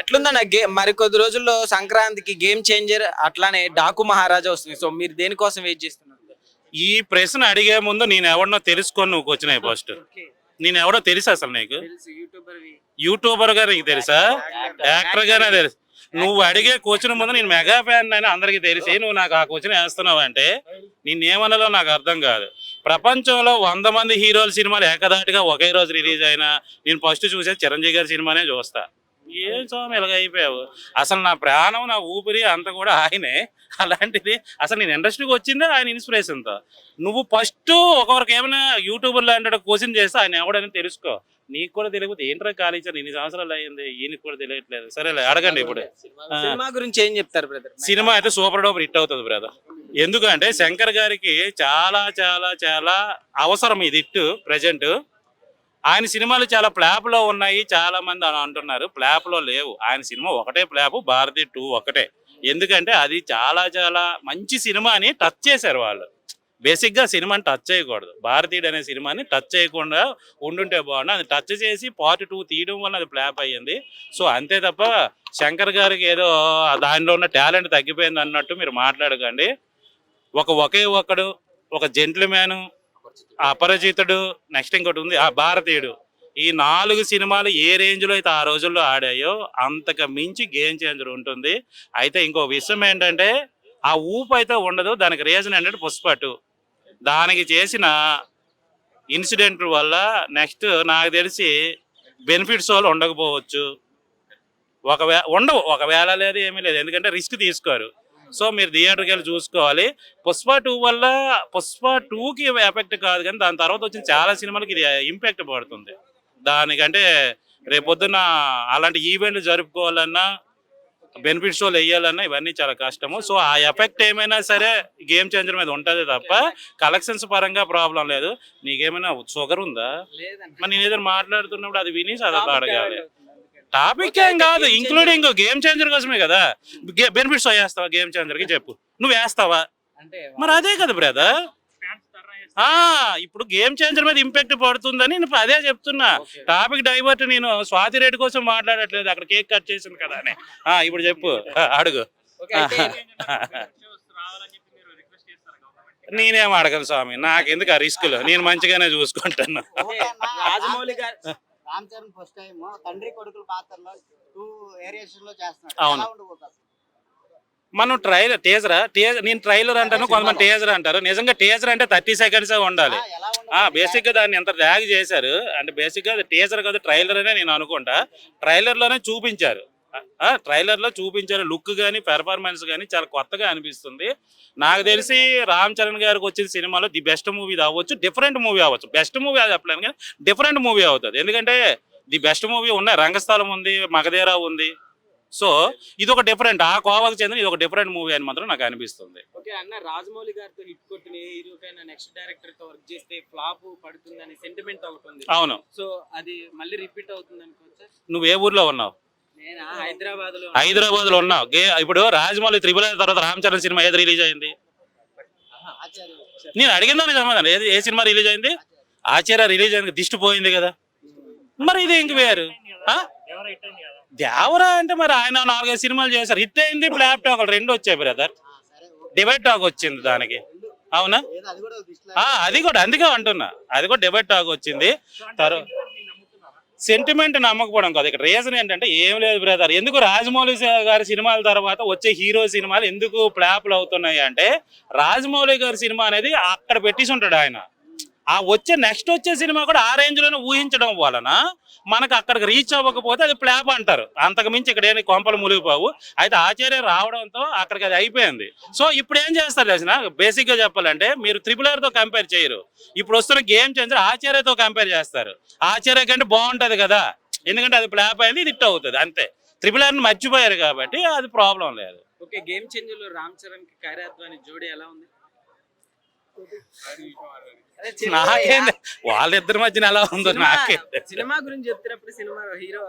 ఎట్లుందన్న మరి కొద్ది రోజుల్లో సంక్రాంతికి గేమ్ చేంజర్ అట్లానే డాకు మహారాజా వస్తుంది. సో మీరు దేనికోసం వెయిట్ చేస్తున్నారు? ఈ ప్రశ్న అడిగే ముందు నేను ఎవరినో తెలుసుకొని నువ్వు వచ్చినాయి ఫస్ట్. నేను ఎవడో తెలుసా అసలు నీకు? యూట్యూబర్ గా నీకు తెలుసా? యాక్టర్ గానే తెలుసు. నువ్వు అడిగే క్వశ్చన్ ముందు నేను మెగా ఫ్యాన్ అని అందరికి తెలిసి నువ్వు నాకు ఆ క్వశ్చన్ వేస్తున్నావు అంటే నేనేమన్నాలో నాకు అర్థం కాదు. ప్రపంచంలో 100 మంది హీరోల సినిమాలు ఏకదాటిగా ఒకే రోజు రిలీజ్ అయినా నేను ఫస్ట్ చూసేది చిరంజీవి గారి సినిమానే చూస్తా. ఏం స్వామి ఇలాగ అయిపోయావు? అసలు నా ప్రాణం నా ఊపిరి అంత కూడా ఆయనే. అలాంటిది అసలు నేను ఇండస్ట్రీకి వచ్చిందే ఆయన ఇన్స్పిరేషన్తో. నువ్వు ఫస్ట్ ఒకరికి ఏమైనా యూట్యూబర్ లాంటి క్వశ్చన్ చేస్తే ఆయన ఎవడని తెలుసుకో. నీకు కూడా తెలియకపోతే ఏంట్రా ఖాళీ ఇచ్చారు, ఇన్ని సంవత్సరాలు అయ్యింది, ఈయనకి కూడా తెలియట్లేదు. సరేలే అడగండి. ఇప్పుడు సినిమా గురించి ఏం చెప్తారు బ్రదర్? సినిమా అయితే సూపర్ డూపర్ హిట్ అవుతుంది బ్రదర్. ఎందుకంటే శంకర్ గారికి చాలా చాలా చాలా అవసరం ఇది హిట్. ప్రజెంట్ ఆయన సినిమాలు చాలా ప్లాప్లో ఉన్నాయి. చాలా మంది అని అంటున్నారు, ప్లాప్లో లేవు. ఆయన సినిమా ఒకటే ప్లాప్, భారతి 2 ఒకటే. ఎందుకంటే అది చాలా చాలా మంచి సినిమా అని టచ్ చేశారు వాళ్ళు. బేసిక్గా సినిమాని టచ్ చేయకూడదు. భారతీయుడు అనే సినిమాని టచ్ చేయకుండా ఉండుంటే బాగుండు. అది టచ్ చేసి పార్ట్ 2 తీయడం వల్ల అది ఫ్లాప్ అయ్యింది. సో అంతే తప్ప శంకర్ గారికి ఏదో దానిలో ఉన్న టాలెంట్ తగ్గిపోయింది అన్నట్టు మీరు మాట్లాడకండి. ఒకే ఒక్కడు, ఒక జెంట్ల్మ్యాను, అపరిచితుడు, నెక్స్ట్ ఇంకోటి ఉంది ఆ భారతీయుడు. ఈ 4 సినిమాలు ఏ రేంజ్లో అయితే ఆ రోజుల్లో ఆడాయో అంతకు మించి గేమ్ చేంజర్ ఉంటుంది. అయితే ఇంకో విషయం ఏంటంటే ఆ ఊపు అయితే ఉండదు. దానికి రీజన్ ఏంటంటే పుష్ప 2 దానికి చేసిన ఇన్సిడెంట్ వల్ల నెక్స్ట్ నాకు తెలిసి బెనిఫిట్స్ వాళ్ళు ఉండకపోవచ్చు. ఉండవు, ఒకవేళ లేదు ఏమీ లేదు. ఎందుకంటే రిస్క్ తీసుకోరు. సో మీరు థియేటర్కి వెళ్ళి చూసుకోవాలి. పుష్ప 2 వల్ల పుష్ప 2కి ఎఫెక్ట్ కాదు, కానీ దాని తర్వాత వచ్చిన చాలా సినిమాలకి ఇది ఇంపాక్ట్ పడుతుంది. దానికంటే రేపొద్దున అలాంటి ఈవెంట్లు జరుపుకోవాలన్నా, బెనిఫిట్ షోలు వేయాలన్నా ఇవన్నీ చాలా కష్టము. సో ఆ ఎఫెక్ట్ ఏమైనా సరే గేమ్ చేంజర్ మీద ఉంటుంది తప్ప కలెక్షన్స్ పరంగా ప్రాబ్లం లేదు. నీకేమైనా షుగర్ ఉందా? మరి నేను ఏదైనా మాట్లాడుతున్నప్పుడు అది విని చదువు అడగాలి. టాపిక్ ఏం కాదు, ఇంక్లూడింగ్ గేమ్ చేంజర్ కోసమే కదా. బెనిఫిట్స్ వేస్తావా గేమ్ చేంజర్ కి? చెప్పు, నువ్వు వేస్తావా? మరి అదే కదా బ్రదర్. ఇప్పుడు గేమ్ చేంజర్ మీద ఇంపాక్ట్ పడుతుందని నేను అదే చెప్తున్నా. Topic divert. నేను స్వాతి రెడ్డి కోసం మాట్లాడట్లేదు, అక్కడ కేక్ కట్ చేసింది కదా అని. ఇప్పుడు చెప్పు, అడుగు. నేనేం అడగను స్వామి, నాకెందుకు ఆ రిస్కులు, నేను మంచిగానే చూసుకుంటాను. రాజమౌళి గారు రామ్ చరణ్ ఫస్ట్ టైం తండ్రి కొడుకుల పాత్రలో 2 వేరియేషన్ లో చేస్తున్నాడు. అవును. మనం టీజర్ నేను ట్రైలర్ అంటాను, కొంతమంది టీజర్ అంటారు. నిజంగా టీజర్ అంటే 30 seconds ఉండాలి. బేసిక్ గా దాన్ని ఎంత ర్యాగ్ చేశారు అంటే బేసిక్ గా టీజర్ కాదు ట్రైలర్ అనే నేను అనుకుంటా. ట్రైలర్ లోనే చూపించారు, లుక్ కానీ పెర్ఫార్మెన్స్ కానీ చాలా కొత్తగా అనిపిస్తుంది. నాకు తెలిసి రామ్ చరణ్ గారికి వచ్చిన సినిమాలో ది బెస్ట్ మూవీ అవ్వచ్చు, డిఫరెంట్ మూవీ అవ్వచ్చు. బెస్ట్ మూవీ అది చెప్పలేను కానీ డిఫరెంట్ మూవీ అవుతుంది. ఎందుకంటే ది బెస్ట్ మూవీ ఉన్నాయి, రంగస్థలం ఉంది, మగధీరా ఉంది. సో ఇది ఒక డిఫరెంట్, ఆ కోవాకు చెందిన ఇది ఒక డిఫరెంట్ మూవీ అని మాత్రం నాకు అనిపిస్తుంది. ఓకే అన్న, రాజమౌళి గారితో హిట్ కొట్టిన హీరోకైనా నెక్స్ట్ డైరెక్టర్ తో వర్క్ చేస్తే ఫ్లాప్ పడుతుంది అనే సెంటిమెంట్ ఒకటి ఉంది. అవును. సో అది మళ్ళీ రిపీట్ అవుతుంది అనుకోవచ్చా? నువ్వు ఏ ఊర్లో ఉన్నావు? హైదరాబాద్ లో ఉన్నావు. ఇప్పుడు రాజమౌళి త్రిబుల్ తర్వాత రామ్ చరణ్ సినిమా ఏది రిలీజ్ అయింది? నేను అడిగిందని సమాధానం. ఏ సినిమా రిలీజ్ అయింది? ఆచార్య రిలీజ్ అయింది, దిష్టి పోయింది కదా. మరి ఇది ఇంక వేరు. దేవరా అంటే మరి ఆయన 4-5 సినిమాలు చేశారు, హిట్ అయింది. ఫ్లాప్ టాక్ 2 వచ్చాయి బ్రదర్. డిబేట్ టాక్ వచ్చింది దానికి, అవునా? అది కూడా అందుకే అంటున్నా, అది కూడా డిబేట్ టాక్ వచ్చింది. తర్వాత సెంటిమెంట్ నమ్మకపోవడం కాదు. ఇక్కడ రీజన్ ఏంటంటే ఏం లేదు బ్రదర్. ఎందుకు రాజమౌళి గారి సినిమాల తర్వాత వచ్చే హీరో సినిమాలు ఎందుకు ఫ్లాప్లు అవుతున్నాయి అంటే రాజమౌళి గారి సినిమా అనేది అక్కడ పెట్టేసి ఉంటాడు ఆయన. నెక్స్ట్ వచ్చే సినిమా కూడా ఆ రేంజ్ లోనే ఊహించడం వలన మనకు అక్కడికి రీచ్ అవ్వకపోతే అది ఫ్లాప్ అంటారు. అంతకు మించి ఇక్కడ ఏమి కొంపలు మునిగిపోవు. అయితే ఆచార్య రావడంతో అక్కడికి అది అయిపోయింది. సో ఇప్పుడు ఏం చేస్తారు తెలిసిన, బేసిక్ గా చెప్పాలంటే మీరు RRR తో కంపేర్ చేయరు. ఇప్పుడు వస్తున్న గేమ్ చేంజర్ ఆచార్యతో కంపేర్ చేస్తారు. ఆచార్య కంటే బాగుంటది కదా, ఎందుకంటే అది ఫ్లాప్ అయింది, ఇది హిట్ అవుతుంది అంతే. RRR ని మర్చిపోయారు కాబట్టి అది ప్రాబ్లం లేదు. ఓకే, గేమ్ చేంజర్ లో రామ్ చరణ్ కి ఖైరా అద్వానీ జోడీ ఎలా ఉంది? నాకేంది వాళ్ళిద్దరి మధ్యన ఎలా ఉందో నాకే. సినిమా గురించి చెప్తున్నప్పుడు సినిమా హీరో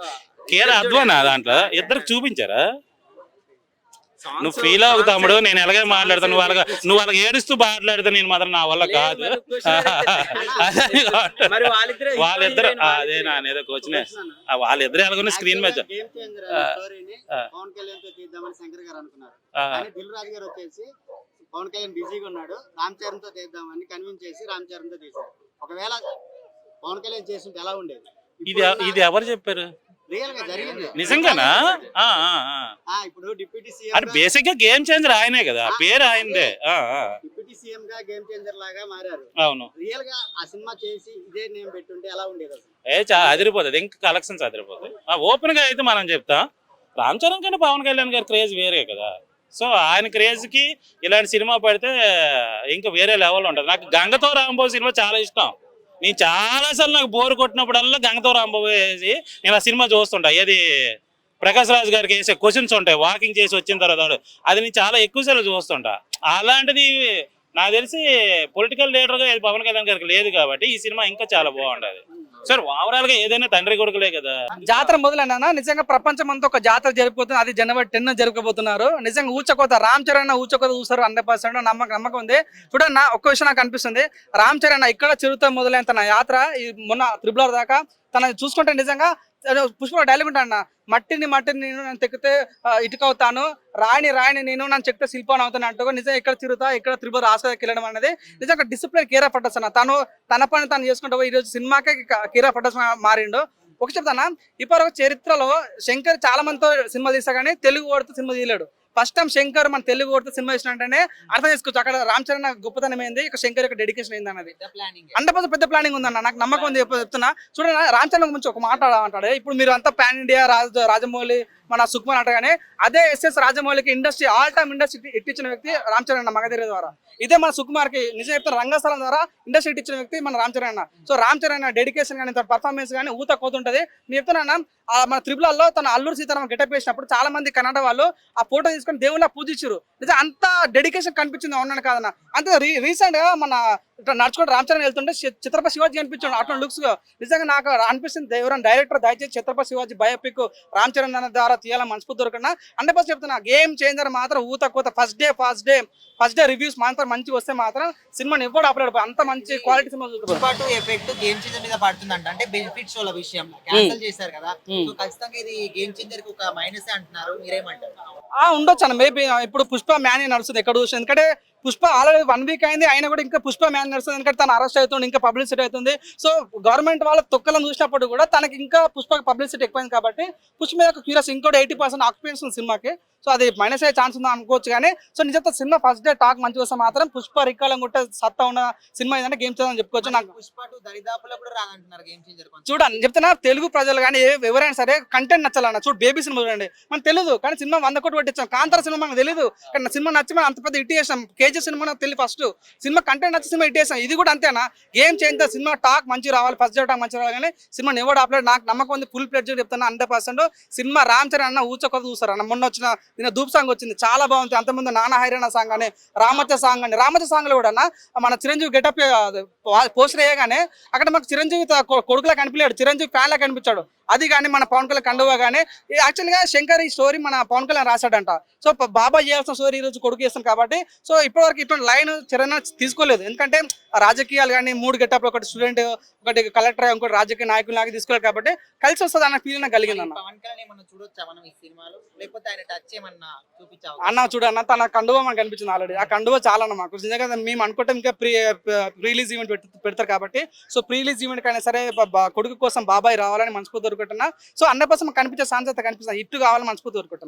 ఖైరా అద్వానా దాంట్లో ఇద్దరికి చూపించారా? నువ్వు ఫీల్ అవ్వు తమ్ముడు, నేను ఎలాగే మాట్లాడతాను. నువ్వు వాళ్ళకి ఏడుస్తూ మాట్లాడితే నేను మాత్రం నా వల్ల కాదు. మరి వాళ్ళిద్దరు అదే నా ఏదో కోచ్నే, వాళ్ళిద్దరు ఎలాగో స్క్రీన్ మీద గేమ్ చేంజర్ స్టోరీని పవన్ కళ్యాణ్ తో తీద్దామని శంకర్ గారు అనుకున్నారు. కానీ దిల్ రాజు గారు వచ్చేసి పవన్ కళ్యాణ్ బిజీగా ఉన్నాడు, రామ్ చరణ్ తో తీద్దామని కన్విన్స్ చేసి రామ్ చరణ్ తో తీశారు. ఒకవేళ పవన్ కళ్యాణ్ చేస్తుంటే ఎలా ఉండేది? ఇది ఎవరు చెప్పారు? రియల్ గా జరిగింది నిజంగానా? ఇప్పుడు డిప్యూటీ అంటే సీఎం బేసిక్ గా గేమ్ చేంజర్ ఆయనే కదా, పేరు ఆయనదే. డిప్యూటీ సీఎం గా గేమ్ చేంజర్ లాగా మారారు. అవును. రియల్ గా ఆ సినిమా చేసి ఇదే నేమ్ పెట్టుంటే ఎలా ఉండేది అసలు? అదిరిపోతుంది, ఇంకా కలెక్షన్స్ అదిరిపోతుంది. ఓపెన్ గా అయితే మనం చెప్తాం, రామ్ చరణ్ కంటే పవన్ కళ్యాణ్ గారి క్రేజ్ వేరే కదా. సో ఆయన క్రేజ్ కి ఇలాంటి సినిమా పడితే ఇంకా వేరే లెవెల్ ఉంటుంది. నాకు గంగతో రాంబాబు సినిమా చాలా ఇష్టం. నేను చాలాసార్లు నాకు బోర్ కొట్టినప్పుడల్లా గంగతో రాంబాబు వేసి నేను ఆ సినిమా చూస్తుంటా. ఏది ప్రకాష్ రాజ్ గారికి వేసే క్వశ్చన్స్ ఉంటాయి వాకింగ్ చేసి వచ్చిన తర్వాత, అది నేను చాలా ఎక్కువసార్లు చూస్తుంటా. అలాంటిది నాకు తెలిసి పొలిటికల్ లీడర్ గా పవన్ కళ్యాణ్ గారికి లేదు కాబట్టి ఈ సినిమా ఇంకా చాలా బాగుంటది. సార్ ఓవరాల్ గా ఏదైనా తండ్రి కొడుకులే కదా. జాతర మొదలైనా నిజంగా ప్రపంచం అంతా ఒక జాతర జరిగిపోతుంది. అది జనవరి 10 జరగబోతున్నారు. నిజంగా ఊచకోత రామ్ చరణ్ ఊచకోత చూస్తారు 100%. నమ్మకం ఉంది. చూడండి ఒక్క విషయం నాకు అనిపిస్తుంది, రామ్ చరణ్ ఇక్కడ చిరుత మొదలైన తన యాత్ర ఈ మొన్న త్రిబుల్ దాకా తన చూసుకుంటే నిజంగా పుష్ప డైలాగ్ ఉంటాను, మట్టిని నేను తెక్కితే ఇటుక అవుతాను, రాయిని నేను నన్ను చెక్కితే శిల్పాన్ని అవుతాను అంటూ నిజంగా ఇక్కడ తిరుగుతా ఇక్కడ త్రిబుల్ ఆస్కార్కి వెళ్ళడం అనేది నిజంగా డిసిప్లిన్ కేర్ ఆఫ్ అడ్రస్ అన్న. తన పని తను చేసుకుంటూ ఈ రోజు సినిమాకే కేర్ ఆఫ్ అడ్రస్ మారిండు. ఒక చెప్తానా, ఇప్పటివరకు చరిత్రలో శంకర్ చాలా మందితో సినిమా తీసా కానీ తెలుగు వాడితో సినిమా తీయలేడు. ఫస్ట్ టైం శంకర్ మన తెలుగు వాడితో సినిమా ఇచ్చినట్టే అర్థం చేసుకోవచ్చు అక్కడ రామ్ చరణ్ గొప్పతనం ఏంది, ఇక్కడ శంకర్ యొక్క డెడికేషన్ ఏంది అన్నది. 100% పెద్ద ప్లానింగ్ ఉందన్న, నాకు నమ్మకం ఉంది. చెప్తున్నా చూడండి, రామ్ చరణ్ గురించి ఒక మాట అంటాడు. ఇప్పుడు మీరు అంతా పాన్ ఇండియా రాజమౌళి మన సుకుమార్ అంటారు, అదే ఎస్ఎస్ రాజమౌళికి ఇండస్ట్రీ ఆల్ టైమ్ ఇండస్ట్రీ ఇట్టించిన వ్యక్తి రామ్ చరణ్ అన్న మగధీర ద్వారా. ఇదే మన సుకుమార్ కి నిజం చెప్తారు రంగస్థలం ద్వారా ఇండస్ట్రీ ఇచ్చిన వ్యక్తి మన రామ్ చరణ్ అన్న. సో రామ్ చరణ్ డెడికేషన్ కానీ పర్ఫార్మెన్స్ కానీ ఊత కోతుంటది. నేను చెప్తున్నా మన త్రిపులలో తన అల్లూరు సీతారామన్ గెటప్ వేసినప్పుడు చాలా మంది కన్నడ వాళ్ళు ఆ ఫోటో తీసుకొని దేవుళ్ళ పూజించారు. నిజం అంత డెడికేషన్ కనిపించింది అవునాను కాదన్న. అంతే రీసెంట్ గా మన నడుచుకుంటూ రామ్ చరణ్ వెళ్తుంటే ఛత్రపతి శివాజీ కనిపించాడు అట్లా లుక్స్ గా. నిజంగా నాకు అనిపిస్తుంది ఎవరైనా డైరెక్టర్ దయచేసి ఛత్రపతి శివాజీ బయోపిక్ రామ్ చరణ్ అన్న ద్వారా తీయాలని మనస్ఫూర్తి దొరకన్నా. 100% చెప్తున్నా, గేమ్ చేంజర్ మాత్రం ఊత కోత. ఫస్ట్ డే రివ్యూస్ మాత్రం మంచిగా వస్తే మాత్రం సినిమాని ఎవరు ఆపలేడు. అంత మంచి క్వాలిటీ సినిమా పాటు ఎఫెక్ట్ గేమ్ చేంజర్ మీద పడుతుందంట. అంటే బెనిఫిట్స్ వాళ్ళ విషయం క్యాన్సిల్ చేశారు కదా, సో ఖచ్చితంగా ఇది గేమ్ చేంజర్ కి ఒక మైనస్ అంటున్నారు, మీరేమంటారు? ఉండొచ్చు అన్న. మేబీ ఇప్పుడు పుష్ప మ్యాన్ నడుస్తుంది ఎక్కడ చూసి, ఎందుకంటే పుష్ప ఆల్రెడీ 1 వీక్ అయింది అయినా కూడా ఇంకా పుష్ప మ్యాన్ నడుస్తుంది. ఎందుకంటే తను అరెస్ట్ అవుతుంది, ఇంకా పబ్లిసిటీ అవుతుంది. సో గవర్నమెంట్ వాళ్ళ తొక్కలను చూసినప్పుడు కూడా తనకి ఇంకా పుష్ప పబ్లిసిటీ ఎక్కువైంది కాబట్టి పుష్ప మీద క్యూరియస్ ఇంకోటి 80% ఆక్యుపెన్స్ ఉంది సినిమాకి. సో అది మైనస్ అయ్యే ఛాన్స్ ఉందా అనుకోవచ్చు. కానీ సో నిజంగా సినిమా ఫస్ట్ డే టాక్ మంచిగా వస్తే మాత్రం పుష్ప రికాలం కొట్టే సత్తా ఉన్న సినిమా ఏంటంటే గేమ్ చేంజర్ అని చెప్పుకోవచ్చు. నాకు పుష్ప 2 దరిదాపులో కూడా రాదంటున్నారు గేమ్ చేంజర్. చూడండి చెప్తున్నా, తెలుగు ప్రజలు కానీ ఎవరైనా సరే కంటెంట్ నచ్చాలన్న. చూడు బేబీ సినిమా చూడండి, మనకు తెలియదు కానీ సినిమా 100 కోట్లు పెట్టించాం. కాంతార సినిమా మనకు తెలియదు కానీ సినిమా నచ్చి మనం అంత పెద్ద ఇట్ చేసాం. కేజీ సినిమా నాకు తెలియదు, ఫస్ట్ సినిమా కంటెంట్ నచ్చి సినిమా ఇట్ చేసాం. ఇది కూడా అంతేనా, గేమ్ చేంజర్ సినిమా టాక్ మంచిగా రావాలి, ఫస్ట్ డే టాక్ మంచిగా రావాలి. కానీ సినిమా ఎవరు ఆపలేదు. నాకు నమ్మకం ఉంది, ఫుల్ ప్లేట్ చెప్తున్నా 100%. సినిమా రామ్ చరణ్ అన్న ఊచకొత చూస్తారు అన్న. మొన్న వచ్చిన నిన్న ధూప్ సాంగ్ వచ్చింది, చాలా బాగుంది. అంతకుముందు నాన్న హైరాణ సాంగ్ అని రామచ్చ సాంగ్ లో కూడా మన చిరంజీవి గెటప్ పోస్టర్ వేయగానే అక్కడ మాకు చిరంజీవి కొడుకులా కనిపించాడు, చిరంజీవి ఫ్యాన్ లా కనిపించాడు. అది కానీ మన పవన్ కళ్యాణ్ కండువా కానీ యాక్చువల్గా శంకర్ ఈ స్టోరీ మన పవన్ కళ్యాణ్ రాశాడంట. సో బాబాయ్ చేయాల్సిన స్టోరీ ఈ రోజు కొడుకు చేస్తాం కాబట్టి సో ఇప్పటివరకు ఇటువంటి లైన్ చరణ్ తీసుకోలేదు. ఎందుకంటే రాజకీయాలు కానీ 3 గెటప్లు, ఒకటి స్టూడెంట్, ఒకటి కలెక్టర్, ఇంకోటి రాజకీయ నాయకులు నాకు తీసుకోలేదు కాబట్టి కలిసి వస్తుంది అన్న ఫీల్ నాకు కలిగింది అన్న. పవన్ కళ్యాణ్ ఏమన్నా చూడొచ్చా మనం ఈ సినిమాలో, లేకపోతే ఆయన టచ్ ఏమన్నా చూపించావు అన్న? చూడన్న తన కండువా మనకు కనిపించింది ఆల్రెడీ. ఆ కండువా చాలా అన్న మాకు నిజంగా. మేము అనుకుంటాం ఇంకా ప్రీ రిలీజ్ ఈవెంట్ పెడతారు కాబట్టి సో ప్రీ రిలీజ్ ఈవెంట్ కైనా సరే కొడుకు కోసం బాబాయ్ రావాలని మనస్ఫూర్తి కోరుకుంటున్నా. సో 100% కనిపించే ఛాన్స్ అయితే కనిపిస్తుంది, హిట్ కావాలని మనస్ఫూర్తి కోరుకుంటున్నా.